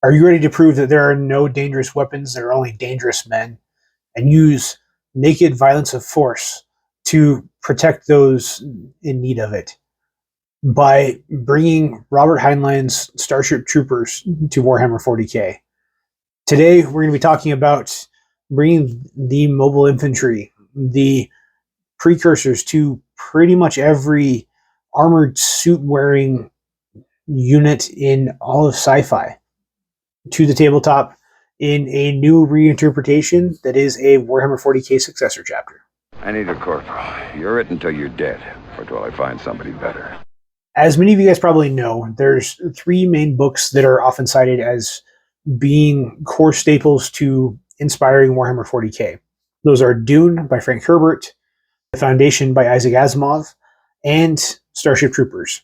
Are you ready to prove that there are no dangerous weapons, there are only dangerous men, and use naked violence of force to protect those in need of it by bringing Robert Heinlein's Starship Troopers to Warhammer 40k? Today, we're going to be talking about bringing the Mobile Infantry, the precursors to pretty much every armored suit wearing unit in all of sci-fi, to the tabletop in a new reinterpretation that is a Warhammer 40k Successor Chapter. I need a corporal. You're it until you're dead, or till I find somebody better. As many of you guys probably know, there's three main books that are often cited as being core staples to inspiring Warhammer 40k. Those are Dune by Frank Herbert, The Foundation by Isaac Asimov, and Starship Troopers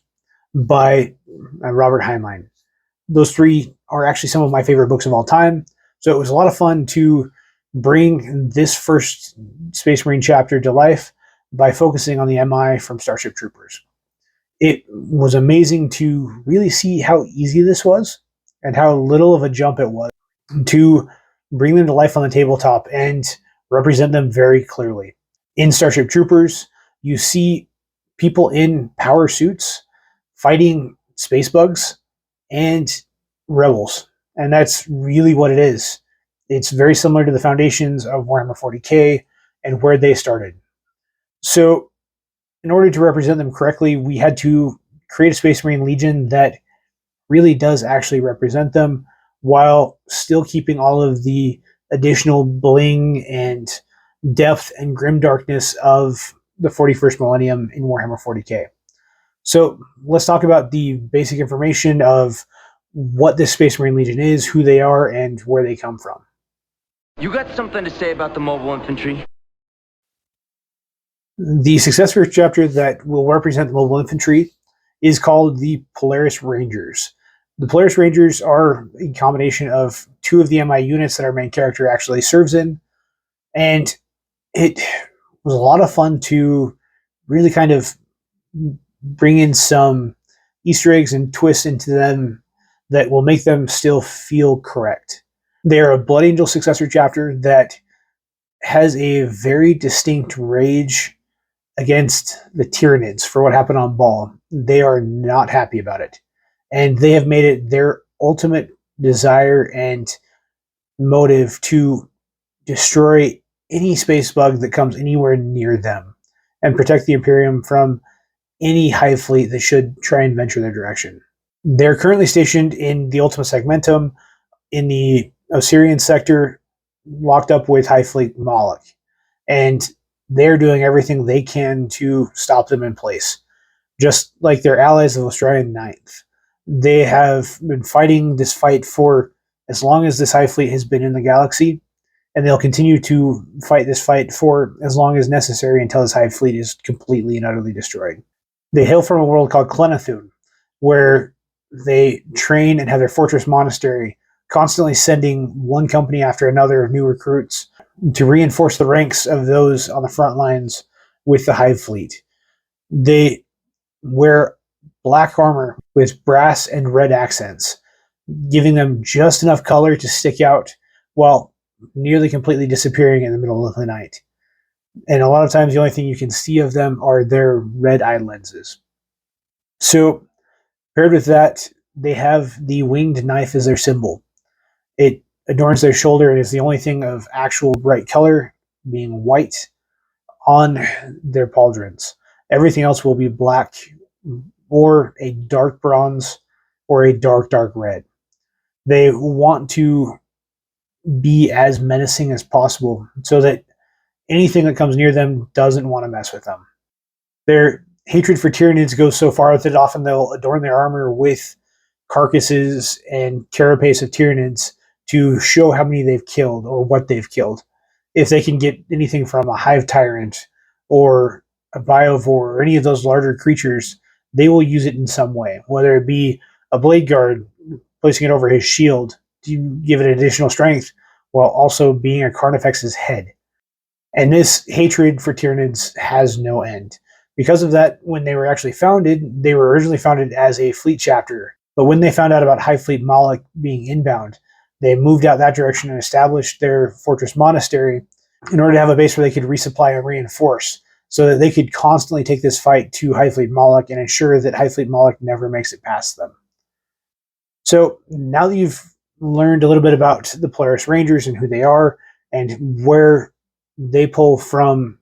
by Robert Heinlein. Those three are actually some of my favorite books of all time, so it was a lot of fun to bring this first Space Marine chapter to life by focusing on the MI from Starship Troopers. It was amazing to really see how easy this was and how little of a jump it was to bring them to life on the tabletop and represent them very clearly. In Starship Troopers, you see people in power suits fighting space bugs and rebels, and that's really what it is. It's very similar to the foundations of Warhammer 40k and where they started. So in order to represent them correctly, we had to create a Space Marine Legion that really does actually represent them while still keeping all of the additional bling and depth and grimdarkness of the 41st millennium in Warhammer 40k. So let's talk about the basic information of what this Space Marine Legion is, who they are, and where they come from. You got something to say about the Mobile Infantry? The Successor Chapter that will represent the Mobile Infantry is called the Polaris Rangers. The Polaris Rangers are a combination of two of the MI units that our main character actually serves in, and it was a lot of fun to really kind of bring in some Easter eggs and twists into them that will make them still feel correct. They're a Blood Angel Successor Chapter that has a very distinct rage against the Tyranids for what happened on Ball. They are not happy about it, and they have made it their ultimate desire and motive to destroy any space bug that comes anywhere near them and protect the Imperium from any hive fleet that should try and venture their direction. They're currently stationed in the Ultima Segmentum in the Osirian sector, locked up with Hive Fleet Moloch, and they're doing everything they can to stop them in place. Just like their allies of Australian Ninth, they have been fighting this fight for as long as this Hive Fleet has been in the galaxy, and they'll continue to fight this fight for as long as necessary until this Hive Fleet is completely and utterly destroyed. They hail from a world called Clenethune, where they train and have their fortress monastery, constantly sending one company after another of new recruits to reinforce the ranks of those on the front lines with the Hive Fleet. They wear black armor with brass and red accents, giving them just enough color to stick out while nearly completely disappearing in the middle of the night. And a lot of times the only thing you can see of them are their red eye lenses. So paired with that, they have the winged knife as their symbol. It adorns their shoulder and is the only thing of actual bright color, being white, on their pauldrons. Everything else will be black or a dark bronze or a dark red. They want to be as menacing as possible so that anything that comes near them doesn't want to mess with them. Their hatred for Tyranids goes so far that often they'll adorn their armor with carcasses and carapace of Tyranids to show how many they've killed or what they've killed. If they can get anything from a hive tyrant or a biovore or any of those larger creatures, they will use it in some way, whether it be a blade guard, placing it over his shield to give it additional strength, while also being a Carnifex's head. And this hatred for Tyranids has no end. Because of that, when they were actually founded, they were originally founded as a fleet chapter But when they found out about High Fleet Moloch being inbound, they moved out that direction and established their fortress monastery in order to have a base where they could resupply and reinforce, so that they could constantly take this fight to High Fleet Moloch and ensure that High Fleet Moloch never makes it past them. So now that you've learned a little bit about the Polaris Rangers and who they are and where they pull from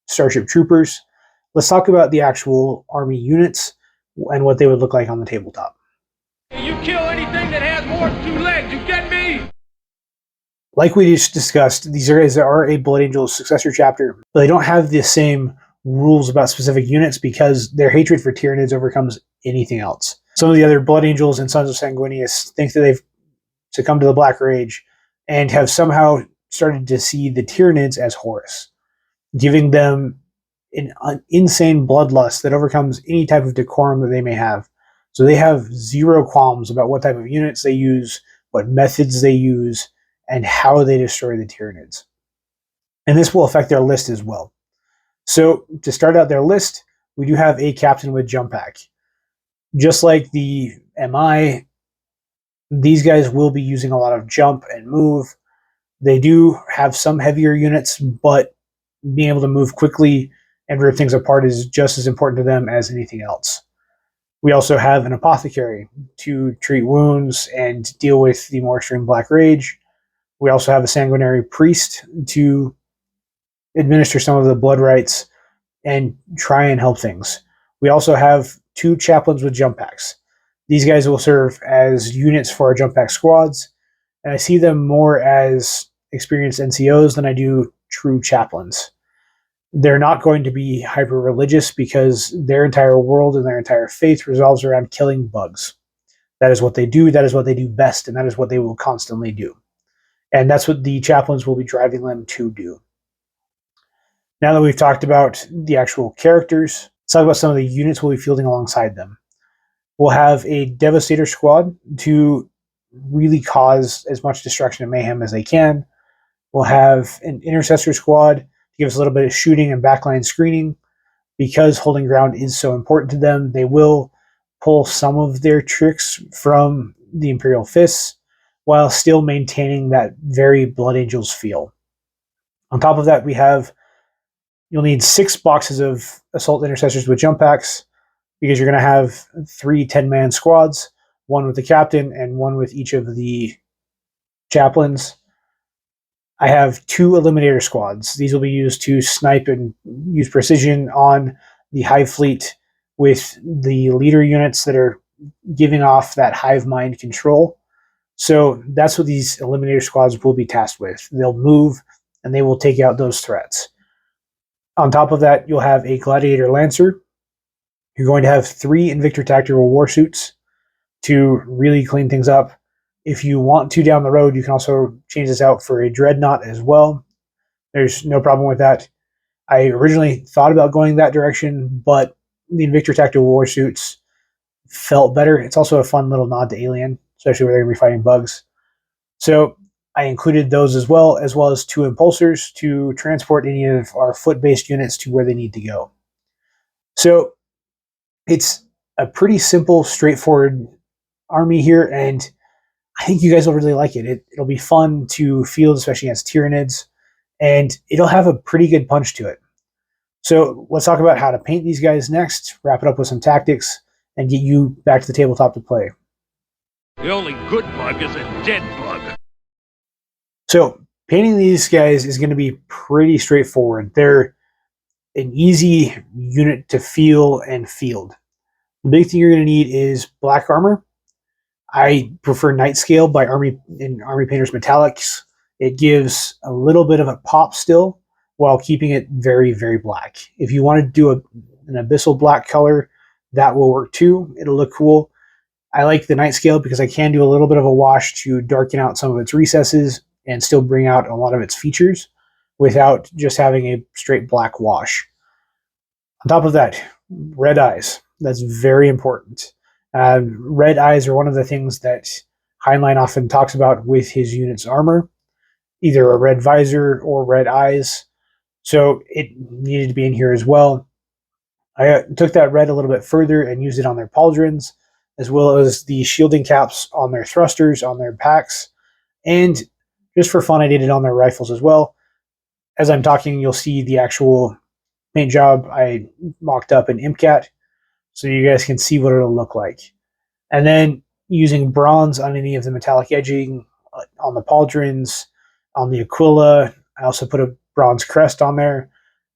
Starship Troopers, let's talk about the actual Army units and what they would look like on the tabletop. You kill anything that has more than 2 legs, you get me? Like we just discussed, these guys are a Blood Angel Successor Chapter, but they don't have the same rules about specific units because their hatred for Tyranids overcomes anything else. Some of the other Blood Angels and Sons of Sanguinius think that they've succumbed to the Black Rage and have somehow started to see the Tyranids as Horus, giving them an insane bloodlust that overcomes any type of decorum that they may have. So they have zero qualms about what type of units they use, what methods they use, and how they destroy the Tyranids. And this will affect their list as well. So to start out their list, we do have a captain with jump pack. Just like the MI, these guys will be using a lot of jump and move. They do have some heavier units, but being able to move quickly and rip things apart is just as important to them as anything else. We also have an apothecary to treat wounds and deal with the more extreme Black Rage. We also have a sanguinary priest to administer some of the blood rites and try and help things. We also have 2 chaplains with jump packs. These guys will serve as units for our jump pack squads, and I see them more as experienced NCOs than I do true chaplains. They're not going to be hyper-religious because their entire world and their entire faith revolves around killing bugs. That is what they do, that is what they do best, and that is what they will constantly do. And that's what the chaplains will be driving them to do. Now that we've talked about the actual characters, let's talk about some of the units we'll be fielding alongside them. We'll have a Devastator squad to really cause as much destruction and mayhem as they can. We'll have an Intercessor squad to give us a little bit of shooting and backline screening. Because holding ground is so important to them, they will pull some of their tricks from the Imperial Fists while still maintaining that very Blood Angels feel. On top of that, you'll need 6 boxes of Assault Intercessors with jump packs, because you're going to have 3 10-man squads, 1 with the captain and 1 with each of the chaplains. I have 2 Eliminator squads. These will be used to snipe and use precision on the Hive Fleet with the leader units that are giving off that hive mind control. So that's what these Eliminator squads will be tasked with. They'll move and they will take out those threats. On top of that, you'll have a Gladiator Lancer. You're going to have 3 Invictor Tactical War Suits to really clean things up. If you want to down the road, you can also change this out for a Dreadnought as well. There's no problem with that. I originally thought about going that direction, but the Invictor Tactical War Suits felt better. It's also a fun little nod to Alien, especially where they're going to be fighting bugs. So I included those as well as 2 Impulsors to transport any of our foot-based units to where they need to go. So it's a pretty simple, straightforward army here, and I think you guys will really like it. It'll be fun to field, especially against Tyranids, and it'll have a pretty good punch to it. So let's talk about how to paint these guys next, wrap it up with some tactics, and get you back to the tabletop to play. The only good bug is a dead bug. So painting these guys is going to be pretty straightforward. They're an easy unit to feel and field. The big thing you're going to need is black armor. I prefer Night Scale by Army Painter's Metallics. It gives a little bit of a pop still while keeping it very, very black. If you want to do an abyssal black color, that will work too. It'll look cool. I like the Night Scale because I can do a little bit of a wash to darken out some of its recesses and still bring out a lot of its features without just having a straight black wash. On top of that, red eyes. That's very important. Red eyes are one of the things that Heinlein often talks about with his unit's armor, either a red visor or red eyes. So it needed to be in here as well. I took that red a little bit further and used it on their pauldrons. as well as the shielding caps on their thrusters, on their packs, and just for fun, I did it on their rifles as well. As I'm talking, you'll see the actual paint job I mocked up in ImpCat, so you guys can see what it'll look like. And then using bronze on any of the metallic edging, on the pauldrons, on the Aquila. I also put a bronze crest on there.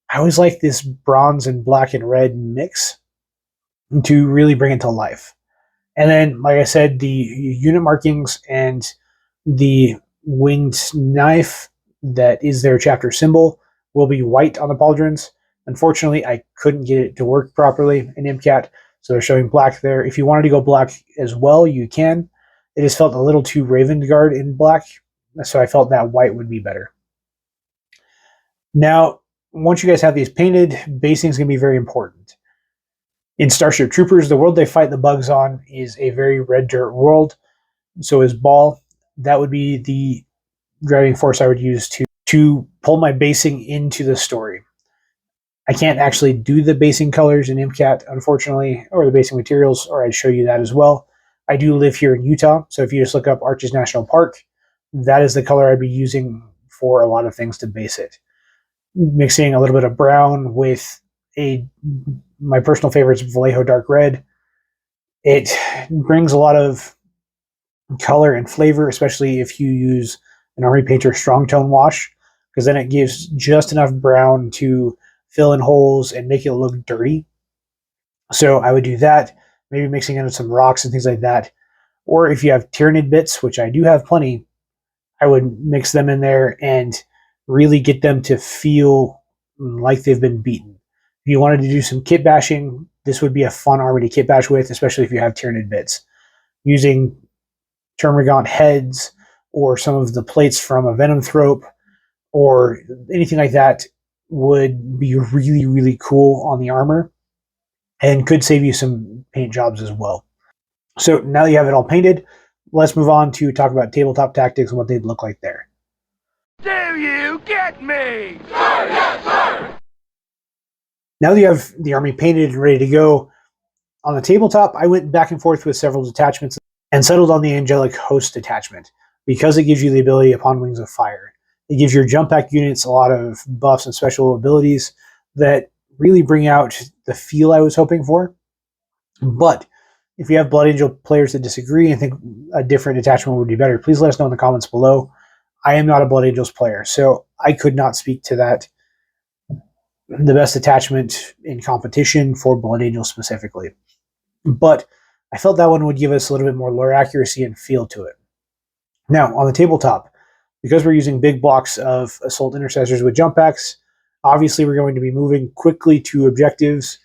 I always like this bronze and black and red mix to really bring it to life. And then, like I said, the unit markings and the winged knife that is their chapter symbol will be white on the pauldrons. Unfortunately, I couldn't get it to work properly in ImpCat, so they're showing black there. If you wanted to go black as well, you can. It just felt a little too Raven Guard in black, so I felt that white would be better. Now, once you guys have these painted, basing is going to be very important. In Starship Troopers, the world they fight the bugs on is a very red dirt world. So is Ball. That would be the driving force I would use to pull my basing into the story. I can't actually do the basing colors in ImpCat, unfortunately, or the basing materials, or I'd show you that as well. I do live here in Utah, so if you just look up Arches National Park, that is the color I'd be using for a lot of things to base it. Mixing a little bit of brown with my personal favorite is Vallejo Dark Red. It brings a lot of color and flavor, especially if you use an Army Painter Strong Tone wash, because then it gives just enough brown to fill in holes and make it look dirty. So I would do that, maybe mixing in some rocks and things like that. Or if you have Tyranid bits, which I do have plenty, I would mix them in there and really get them to feel like they've been beaten. If you wanted to do some kit bashing, this would be a fun army to kit bash with, especially if you have Tyranid bits. Using Termagant heads or some of the plates from a Venom Thrope or anything like that would be really, really cool on the armor and could save you some paint jobs as well. So now that you have it all painted, let's move on to talk about tabletop tactics and what they'd look like there. Do you get me? Sir, yes, sir! Now that you have the army painted and ready to go, on the tabletop, I went back and forth with several detachments and settled on the Angelic Host detachment because it gives you the ability upon Wings of Fire. It gives your jump pack units a lot of buffs and special abilities that really bring out the feel I was hoping for. But if you have Blood Angel players that disagree and think a different attachment would be better, please let us know in the comments below. I am not a Blood Angels player, so I could not speak to that. The best attachment in competition for Blood Angels specifically. But I felt that one would give us a little bit more lore accuracy and feel to it. Now, on the tabletop, because we're using big blocks of Assault Intercessors with jump packs, obviously we're going to be moving quickly to objectives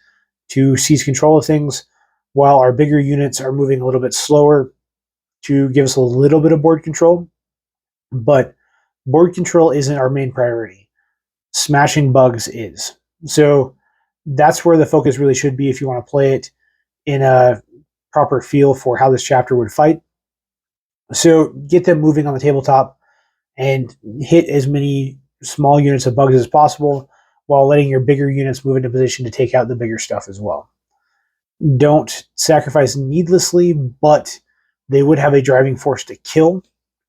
to seize control of things, while our bigger units are moving a little bit slower to give us a little bit of board control. But board control isn't our main priority. Smashing bugs is. So that's where the focus really should be if you want to play it in a proper feel for how this chapter would fight. So get them moving on the tabletop and hit as many small units of bugs as possible while letting your bigger units move into position to take out the bigger stuff as well. Don't sacrifice needlessly, but they would have a driving force to kill,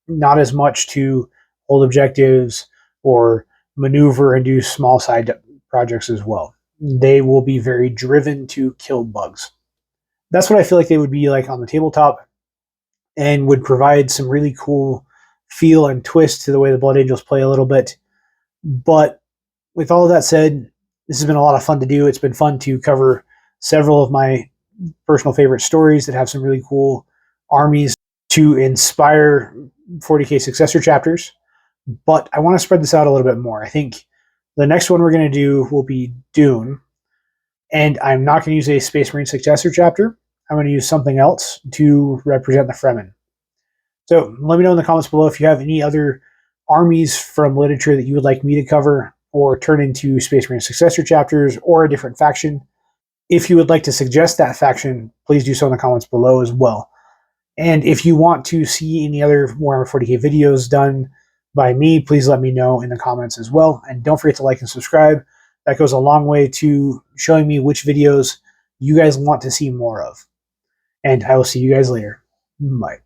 not as much to hold objectives or maneuver and do small side projects as well. They will be very driven to kill bugs. That's what I feel like they would be like on the tabletop and would provide some really cool feel and twist to the way the Blood Angels play a little bit. But with all of that said, this has been a lot of fun to do. It's been fun to cover several of my personal favorite stories that have some really cool armies to inspire 40k successor chapters. But I want to spread this out a little bit more. I think the next one we're going to do will be Dune. And I'm not going to use a Space Marine Successor Chapter. I'm going to use something else to represent the Fremen. So let me know in the comments below if you have any other armies from literature that you would like me to cover or turn into Space Marine Successor Chapters or a different faction. If you would like to suggest that faction, please do so in the comments below as well. And if you want to see any other Warhammer 40k videos done by me, please let me know in the comments as well. And don't forget to like and subscribe. That goes a long way to showing me which videos you guys want to see more of. and I will see you guys later. Bye.